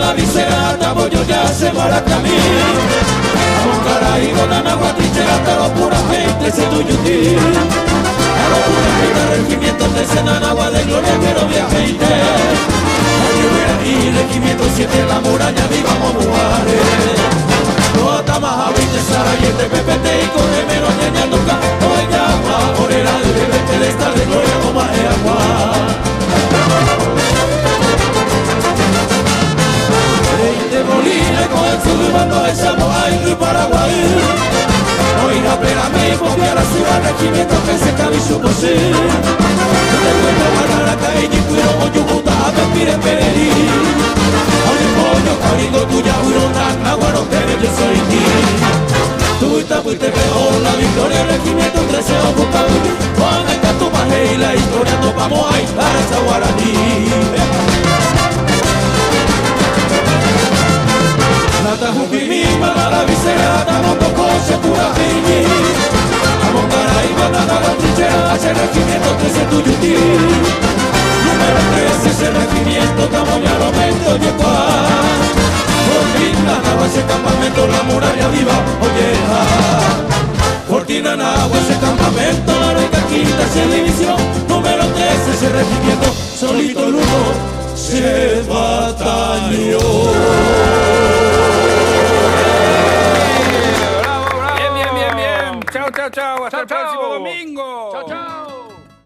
la visera, tabollo ya se maracamí. Vamos Caraíbo, Nanagua, Trincherata, los pura gente, se tuyutí. A los pura gente, regimientos de Senanagua, de Gloria, quiero viajarte. Y regimiento 7 en la muralla, vivamos Mujeres. No atamos a 20 Sara y este PPT y corre menos ñaña nunca. No hay llama, morera de bebé, de estar de gloria como es agua. 20 bolines con el suburbano echamos a Ingrid Paraguay. Hoy la plena me porque a la ciudad regimiento que se cabió por sí. No te cuento para la calle y cuiro con yujuta a vestir en Pererí. Oye pollo, carigo tuya, huirona, agua no tenés, yo soy ti. Tú estás fuiste mejor, la victoria el regimiento 13 o Bucaú. Juan el canto maje y la historia nos vamos a aislar a esa guaraní. Nata jupi misma, la visera, damos dos cosas, pura piñi. Vamos Caraíba, nada la trinchera, hace regimiento 13 tuyutí. Número 13, ese regimiento, estamos ya lo meto de cuál. Fortina, Nagua, ese campamento, la muralla viva, oye, Fortina, Nagua, ese campamento, la Reca Quinta, esa división. Número 13, ese regimiento, solito el uno, se batalló. Chao, chao, chao. Hasta el próximo domingo.